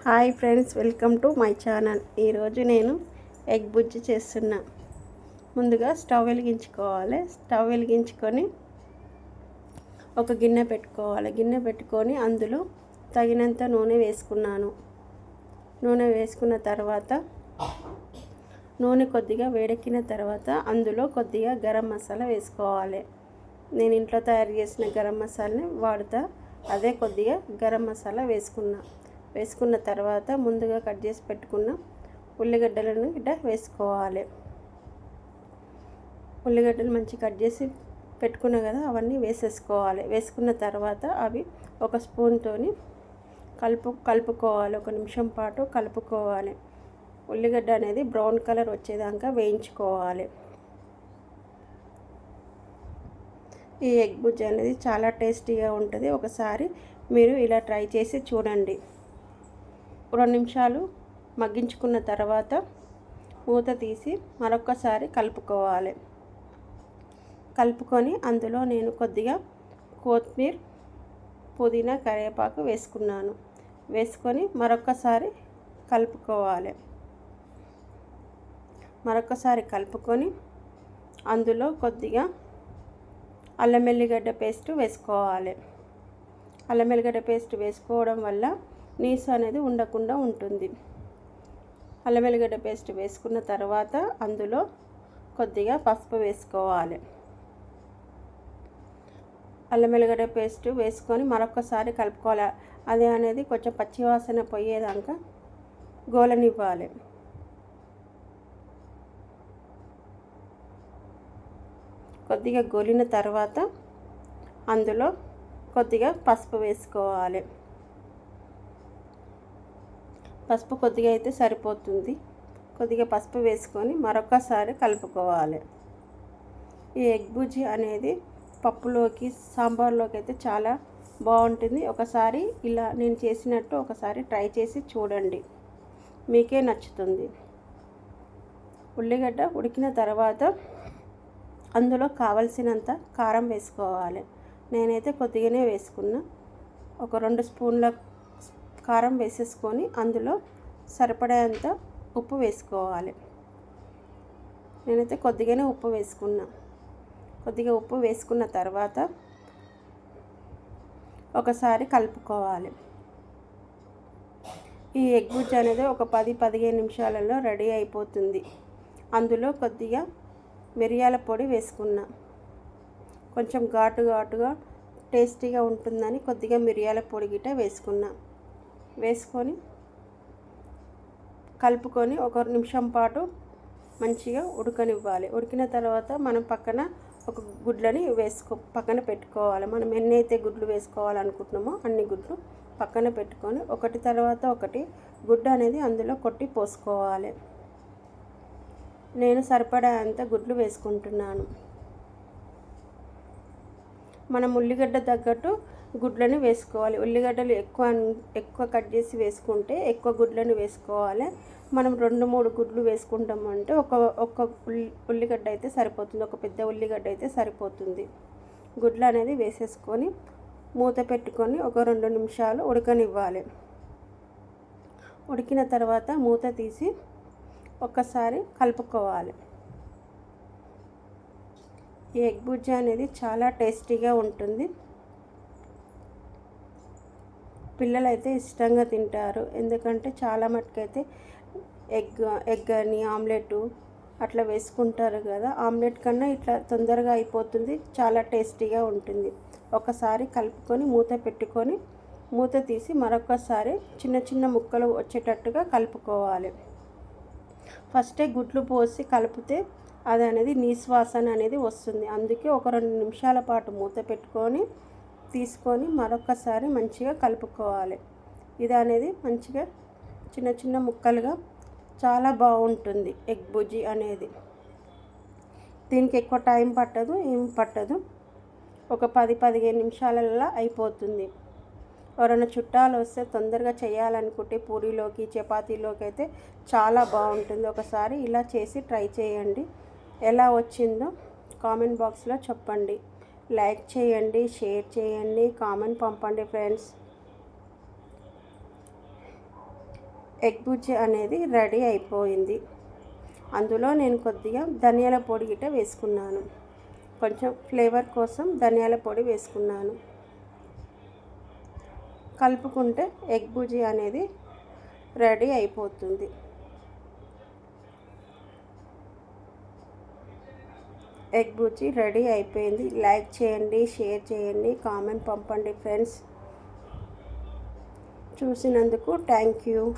Hi friends, welcome to my channel. ఈరోజు నేను egg బుజ్జి చేస్తున్నా. ముందుగా స్టవ్ వెలిగించుకోవాలి. స్టవ్ వెలిగించుకొని ఒక గిన్నె పెట్టుకోవాలి. గిన్నె పెట్టుకొని అందులో తగినంత నూనె వేసుకున్నాను. నూనె వేసుకున్న తర్వాత నూనె కొద్దిగా వేడెక్కిన తర్వాత అందులో కొద్దిగా గరం మసాలా వేసుకోవాలి. నేను ఇంట్లో తయారు చేసిన గరం మసాలాని వాడుతా. అదే కొద్దిగా గరం మసాలా వేసుకున్న తర్వాత ముందుగా కట్ చేసి పెట్టుకున్న ఉల్లిగడ్డలను వేసుకోవాలి. ఉల్లిగడ్డలు మంచి కట్ చేసి పెట్టుకున్నా కదా, అవన్నీ వేసేసుకోవాలి. వేసుకున్న తర్వాత అవి ఒక స్పూన్తోని కలుపుకోవాలి. ఒక నిమిషం పాటు కలుపుకోవాలి. ఉల్లిగడ్డ అనేది బ్రౌన్ కలర్ వచ్చేదాకా వేయించుకోవాలి. ఈ ఎగ్ బుజ్జి అనేది చాలా టేస్టీగా ఉంటుంది. ఒకసారి మీరు ఇలా ట్రై చేసి చూడండి. 2 నిమిషాలు మగ్గించుకున్న తర్వాత మూత తీసి మరొకసారి కలుపుకోవాలి. కలుపుకొని అందులో నేను కొద్దిగా కొత్తిమీర, పుదీనా, కరివేపాకు వేసుకున్నాను. వేసుకొని మరొకసారి కలుపుకోవాలి. మరొకసారి కలుపుకొని అందులో కొద్దిగా అల్లం వెల్లిగడ్డ పేస్ట్ వేసుకోవాలి. అల్లం వెల్లిగడ్డ పేస్ట్ వేసుకోవడం వల్ల నీసు అనేది ఉండకుండా ఉంటుంది. అల్లం వెల్లిగడ్డ పేస్ట్ వేసుకున్న తర్వాత అందులో కొద్దిగా పసుపు వేసుకోవాలి. అల్లం వెల్లిగడ్డ పేస్ట్ వేసుకొని మరొకసారి కలుపుకోవాలి. అది అనేది కొంచెం పచ్చివాసన పోయేదాకా గోలనివ్వాలి. కొద్దిగా గోలిన తర్వాత అందులో కొద్దిగా పసుపు వేసుకోవాలి. పసుపు కొద్దిగా అయితే సరిపోతుంది. కొద్దిగా పసుపు వేసుకొని మరొకసారి కలుపుకోవాలి. ఈ ఎగ్ బుజ్జి అనేది పప్పులోకి, సాంబార్లోకి అయితే చాలా బాగుంటుంది. ఒకసారి ఇలా నేను చేసినట్టు ఒకసారి ట్రై చేసి చూడండి, మీకే నచ్చుతుంది. ఉల్లిగడ్డ ఉడికిన తర్వాత అందులో కావలసినంత కారం వేసుకోవాలి. నేనైతే కొద్దిగానే వేసుకున్నా. ఒక 2 స్పూన్ల కారం వేసేసుకొని అందులో సరిపడేంత ఉప్పు వేసుకోవాలి. నేనైతే కొద్దిగానే ఉప్పు వేసుకున్నా. కొద్దిగా ఉప్పు వేసుకున్న తర్వాత ఒకసారి కలుపుకోవాలి. ఈ ఎగ్ బుజ్జి అనేది ఒక 10-15 నిమిషాలలో రెడీ అయిపోతుంది. అందులో కొద్దిగా మిరియాల పొడి వేసుకున్నా. కొంచెం ఘాటుగా టేస్టీగా ఉంటుందని కొద్దిగా మిరియాల పొడి గిట్ట వేసుకున్నా. వేసుకొని కలుపుకొని ఒక నిమిషం పాటు మంచిగా ఉడకనివ్వాలి. ఉడికిన తర్వాత మనం పక్కన ఒక గుడ్లని పక్కన పెట్టుకోవాలి. మనం ఎన్నైతే గుడ్లు వేసుకోవాలనుకుంటున్నామో అన్ని గుడ్లు పక్కన పెట్టుకొని ఒకటి తర్వాత ఒకటి గుడ్డు అనేది అందులో కొట్టి పోసుకోవాలి. నేను సరిపడేంత గుడ్లు వేసుకుంటున్నాను. మనం ఉల్లిగడ్డ తగ్గట్టు గుడ్లను వేసుకోవాలి. ఉల్లిగడ్డలు ఎక్కువ కట్ చేసి వేసుకుంటే ఎక్కువ గుడ్లను వేసుకోవాలి. మనం 2-3 గుడ్లు వేసుకుంటామంటే ఒక ఉల్లిగడ్డ అయితే సరిపోతుంది. ఒక పెద్ద ఉల్లిగడ్డ అయితే సరిపోతుంది. గుడ్లు అనేది వేసేసుకొని మూత పెట్టుకొని ఒక 2 నిమిషాలు ఉడకనివ్వాలి. ఉడికిన తర్వాత మూత తీసి ఒక్కసారి కలుపుకోవాలి. ఈ ఎగ్ బుజ్జి అనేది చాలా టేస్టీగా ఉంటుంది. పిల్లలు అయితే ఇష్టంగా తింటారు. ఎందుకంటే చాలా మటుకైతే ఎగ్ అని ఆమ్లెట్ అట్లా వేసుకుంటారు కదా. ఆమ్లెట్ కన్నా ఇట్లా తొందరగా అయిపోతుంది. చాలా టేస్టీగా ఉంటుంది. ఒకసారి కలుపుకొని మూత పెట్టుకొని మూత తీసి మరొకసారి చిన్న ముక్కలు వచ్చేటట్టుగా కలుపుకోవాలి. ఫస్టే గుడ్లు పోసి కలిపితే అది అనేది నీసు వాసన అనేది వస్తుంది. అందుకే ఒక 2 నిమిషాల పాటు మూత పెట్టుకొని తీసుకొని మరొకసారి మంచిగా కలుపుకోవాలి. ఇది అనేది మంచిగా చిన్న ముక్కలుగా చాలా బాగుంటుంది ఎగ్ బుజ్జి అనేది. దీనికి ఎక్కువ టైం పట్టదు, ఏం పట్టదు. ఒక 10-15 నిమిషాలలో అయిపోతుంది. ఎవరైనా చుట్టాలు వస్తే తొందరగా చేయాలనుకుంటే పూరీలోకి, చపాతీలోకి అయితే చాలా బాగుంటుంది. ఒకసారి ఇలా చేసి ట్రై చేయండి. ఎలా వచ్చిందో కామెంట్ బాక్స్లో చెప్పండి. లైక్ చేయండి, షేర్ చేయండి, కామెంట్ పంపండి ఫ్రెండ్స్. ఎగ్ బుజ్జి అనేది రెడీ అయిపోయింది. అందులో నేను కొద్దిగా ధనియాల పొడి గిట్ట వేసుకున్నాను. కొంచెం ఫ్లేవర్ కోసం ధనియాల పొడి వేసుకున్నాను. కలుపుకుంటే ఎగ్ బుజ్జి అనేది రెడీ అయిపోతుంది. ఎగ్ బుజ్జి రెడీ అయిపోయింది. లైక్ చేయండి, షేర్ చేయండి, కామెంట్ పంపండి ఫ్రెండ్స్. చూసినందుకు థ్యాంక్ యూ.